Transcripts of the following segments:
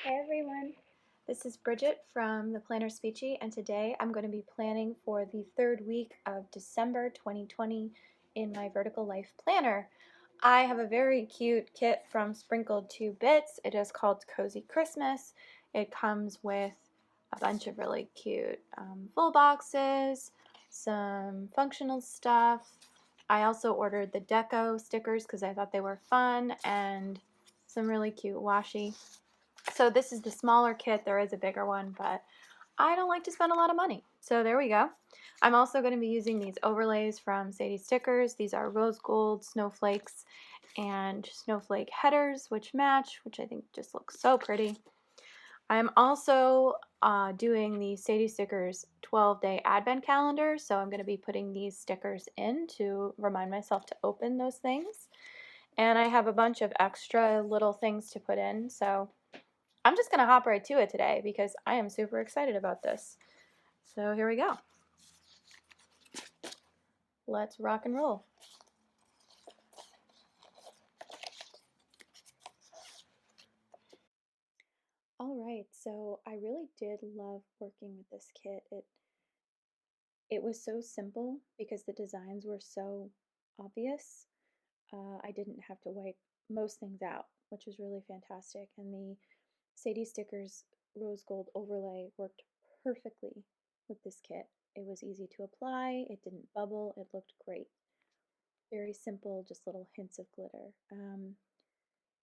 Hey everyone, this is Bridget from the PlannerSpeechie, and today I'm going to be planning for the third week of December 2020 in my Vertical Life Planner. I have a very cute kit from Sprinkled2Bits. It is called Cozy Christmas. It comes with a bunch of really cute full boxes, some functional stuff. I also ordered the deco stickers because I thought they were fun, and some really cute washi. So this is the smaller kit. There is a bigger one, but I don't like to spend a lot of money. So there we go. I'm also going to be using these overlays from Sadie Stickers. These are rose gold snowflakes and snowflake headers, which match, which I think just looks so pretty. I'm also doing the Sadie Stickers 12-day advent calendar, so I'm going to be putting these stickers in to remind myself to open those things. And I have a bunch of extra little things to put in, so I'm just going to hop right to it today because I am super excited about this. So here we go. Let's rock and roll. All right, so I really did love working with this kit. It was so simple because the designs were so obvious. I didn't have to wipe most things out, which was really fantastic. And the Sadie Stickers rose gold overlay worked perfectly with this kit. It was easy to apply, it didn't bubble, it looked great. Very simple, just little hints of glitter.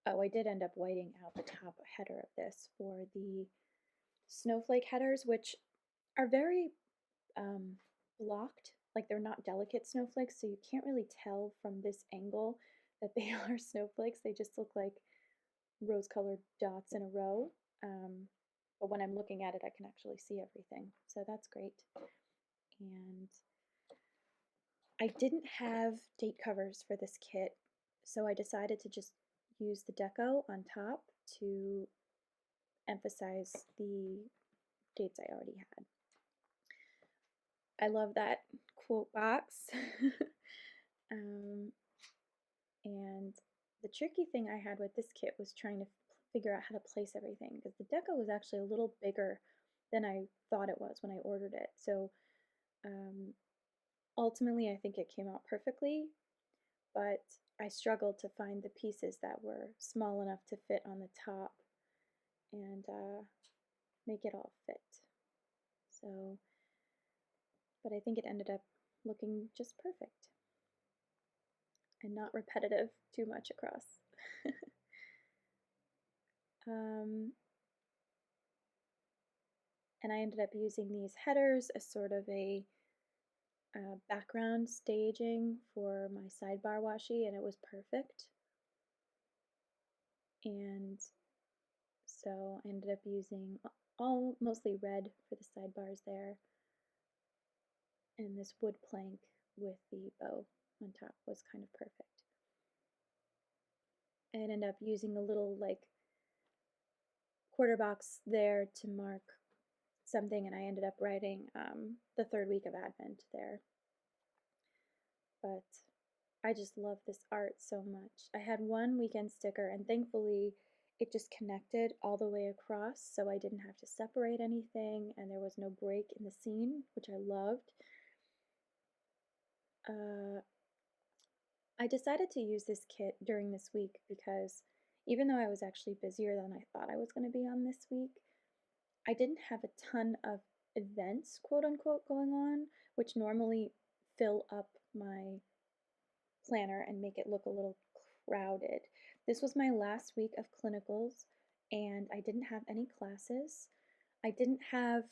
Oh, I did end up whiting out the top header of this for the snowflake headers, which are very blocked, like they're not delicate snowflakes, so you can't really tell from this angle that they are snowflakes. They just look like rose-colored dots in a row. But when I'm looking at it, I can actually see everything, so that's great. And I didn't have date covers for this kit, so I decided to just use the deco on top to emphasize the dates I already had. I love that quote box. um, and the tricky thing I had with this kit was trying to figure out how to place everything because the deco was actually a little bigger than I thought it was when I ordered it. So ultimately I think it came out perfectly, but I struggled to find the pieces that were small enough to fit on the top and make it all fit. So, but I think it ended up looking just perfect and not repetitive too much across. And I ended up using these headers as sort of a background staging for my sidebar washi, and it was perfect. And so I ended up using all mostly red for the sidebars there, and this wood plank with the bow on top was kind of perfect. I ended up using a little like quarter box there to mark something, and I ended up writing the third week of Advent there. But I just love this art so much. I had one weekend sticker, and thankfully it just connected all the way across, so I didn't have to separate anything, and there was no break in the scene, which I loved. I decided to use this kit during this week because even though I was actually busier than I thought I was going to be on this week, I didn't have a ton of events, quote unquote, going on, which normally fill up my planner and make it look a little crowded. This was my last week of clinicals, and I didn't have any classes. I didn't have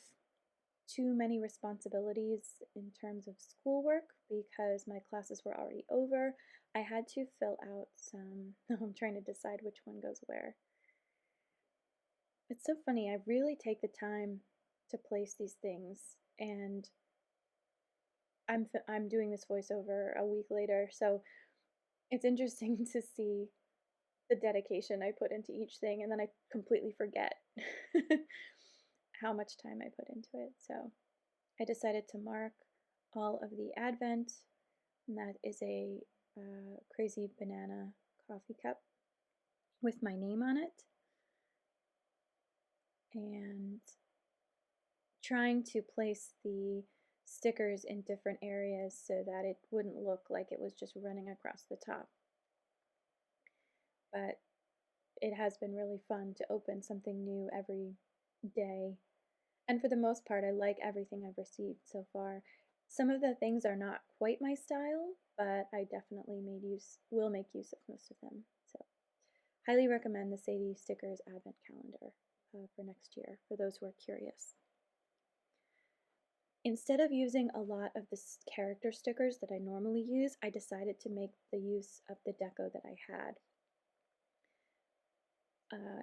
too many responsibilities in terms of schoolwork because my classes were already over. I had to fill out some, I'm trying to decide which one goes where. It's so funny, I really take the time to place these things, and I'm doing this voiceover a week later, so it's interesting to see the dedication I put into each thing, and then I completely forget how much time I put into it. So I decided to mark all of the Advent, and that is a crazy banana coffee cup with my name on it. and trying to place the stickers in different areas so that it wouldn't look like it was just running across the top. But it has been really fun to open something new every day. And for the most part, I like everything I've received so far. Some of the things are not quite my style, but I definitely will make use of most of them. So, highly recommend the Sadie Stickers Advent Calendar for next year for those who are curious. Instead of using a lot of the character stickers that I normally use, I decided to make the use of the deco that I had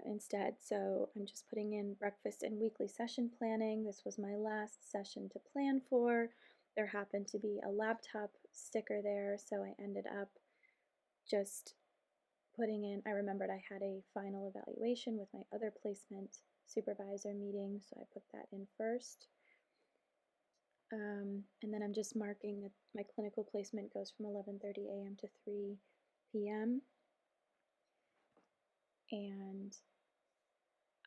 instead. So I'm just putting in breakfast and weekly session planning. This was my last session to plan for. There happened to be a laptop sticker there, so I ended up just putting in, I remembered I had a final evaluation with my other placement supervisor meeting, so I put that in first. And then I'm just marking that my clinical placement goes from 11:30 a.m. to 3 p.m. And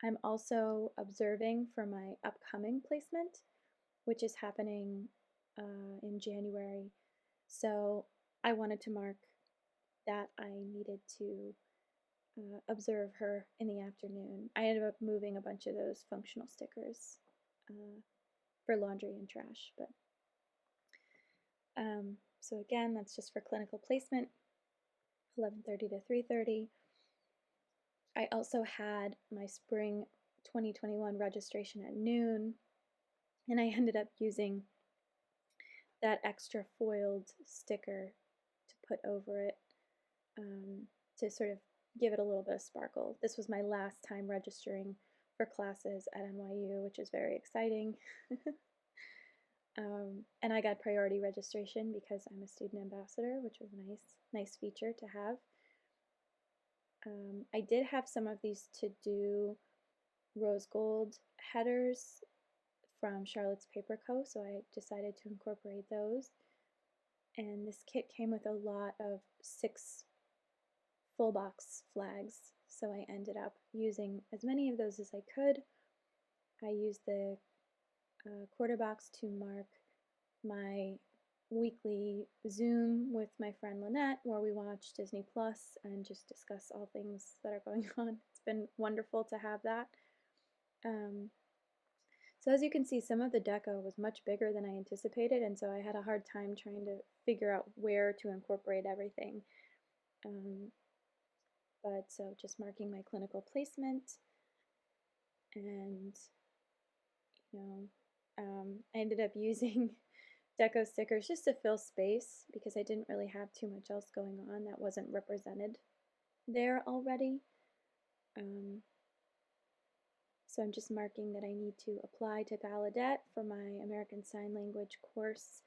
I'm also observing for my upcoming placement, which is happening in January. So I wanted to mark that I needed to observe her in the afternoon. I ended up moving a bunch of those functional stickers for laundry and trash, but so again, that's just for clinical placement, 11:30 to 3:30. I also had my spring 2021 registration at noon, and I ended up using that extra foiled sticker to put over it to sort of give it a little bit of sparkle. This was my last time registering for classes at NYU, which is very exciting. And I got priority registration because I'm a student ambassador, which was nice feature to have. I did have some of these to-do rose gold headers from Charlotte's Paper Co., so I decided to incorporate those. And this kit came with a lot of 6 full box flags, so I ended up using as many of those as I could. I used the quarter box to mark my weekly Zoom with my friend Lynette, where we watch Disney Plus and just discuss all things that are going on. It's been wonderful to have that. So as you can see, some of the deco was much bigger than I anticipated, and so I had a hard time trying to figure out where to incorporate everything. But so just marking my clinical placement, and I ended up using deco stickers just to fill space because I didn't really have too much else going on that wasn't represented there already. So I'm just marking that I need to apply to Gallaudet for my American Sign Language course.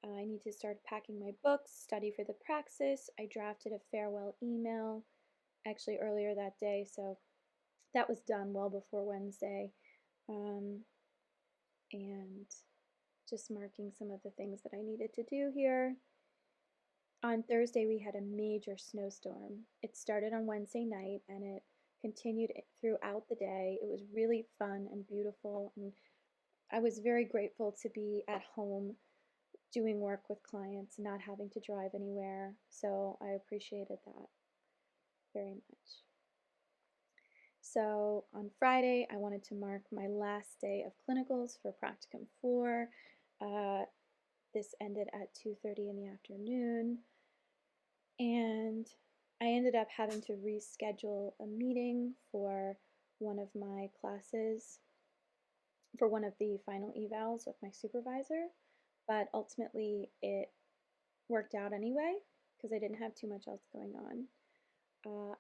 I need to start packing my books, study for the praxis. I drafted a farewell email actually earlier that day, so that was done well before Wednesday. And just marking some of the things that I needed to do here. On Thursday, we had a major snowstorm. It started on Wednesday night and it continued throughout the day. It was really fun and beautiful, and I was very grateful to be at home doing work with clients, not having to drive anywhere. So I appreciated that very much. So on Friday, I wanted to mark my last day of clinicals for Practicum 4. This ended at 2:30 in the afternoon, and I ended up having to reschedule a meeting for one of my classes, for one of the final evals with my supervisor, but ultimately it worked out anyway because I didn't have too much else going on.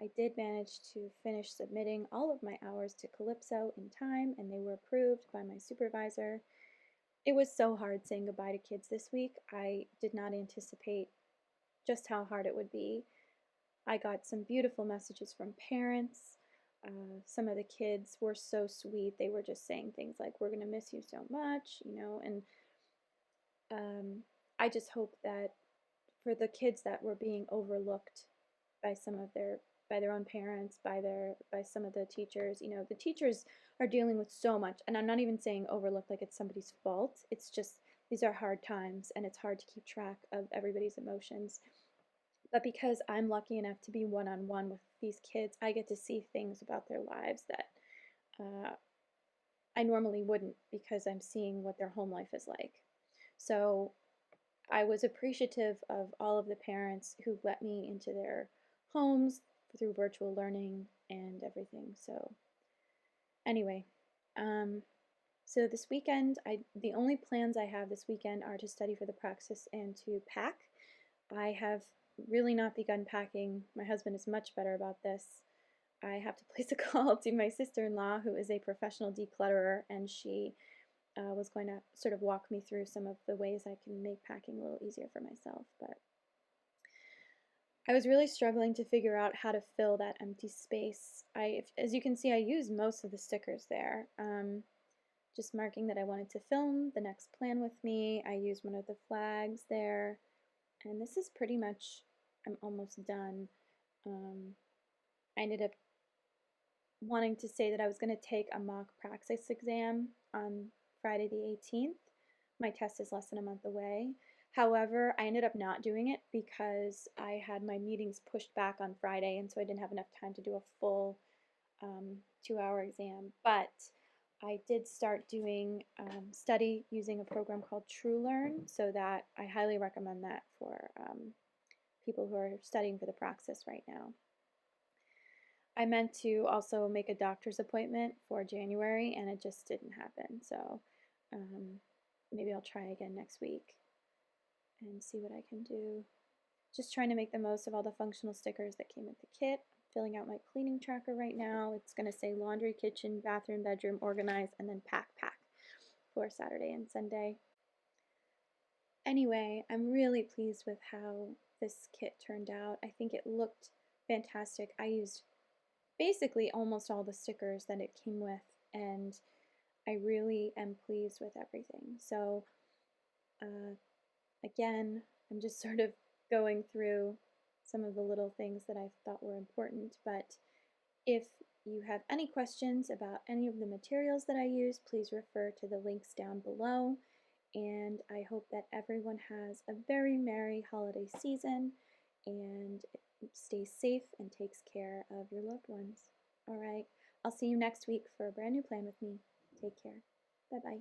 I did manage to finish submitting all of my hours to Calypso in time, and they were approved by my supervisor. It was so hard saying goodbye to kids this week. I did not anticipate just how hard it would be. I got some beautiful messages from parents. Some of the kids were so sweet. They were just saying things like, "We're going to miss you so much," and I just hope that for the kids that were being overlooked by some of their by their own parents, by some of the teachers. You know, the teachers are dealing with so much, and I'm not even saying overlook like it's somebody's fault. It's just these are hard times, and it's hard to keep track of everybody's emotions. But because I'm lucky enough to be one-on-one with these kids, I get to see things about their lives that uh, I normally wouldn't because I'm seeing what their home life is like. So I was appreciative of all of the parents who let me into their homes through virtual learning and everything. So anyway, um, so this weekend, the only plans I have this weekend are to study for the praxis and to pack. I have really not begun packing. My husband is much better about this. I have to place a call to my sister-in-law, who is a professional declutterer, and she was going to sort of walk me through some of the ways I can make packing a little easier for myself. But I was really struggling to figure out how to fill that empty space. As you can see, I use most of the stickers there. Just marking that I wanted to film the next plan with me. I used one of the flags there, and this is pretty much, I'm almost done. I ended up wanting to say that I was going to take a mock praxis exam on Friday the 18th. My test is less than a month away. However, I ended up not doing it because I had my meetings pushed back on Friday, and so I didn't have enough time to do a full 2-hour exam. But I did start doing study using a program called TrueLearn, so that I highly recommend that for people who are studying for the praxis right now. I meant to also make a doctor's appointment for January, and it just didn't happen. So maybe I'll try again next week and see what I can do. Just trying to make the most of all the functional stickers that came with the kit. I'm filling out my cleaning tracker right now. It's going to say laundry, kitchen, bathroom, bedroom, organize, and then pack for Saturday and Sunday. Anyway, I'm really pleased with how this kit turned out. I think it looked fantastic. I used basically almost all the stickers that it came with, and I really am pleased with everything. So again, I'm just sort of going through some of the little things that I thought were important, but if you have any questions about any of the materials that I use, please refer to the links down below, and I hope that everyone has a very merry holiday season and stays safe and takes care of your loved ones. All right, I'll see you next week for a brand new plan with me. Take care. Bye-bye.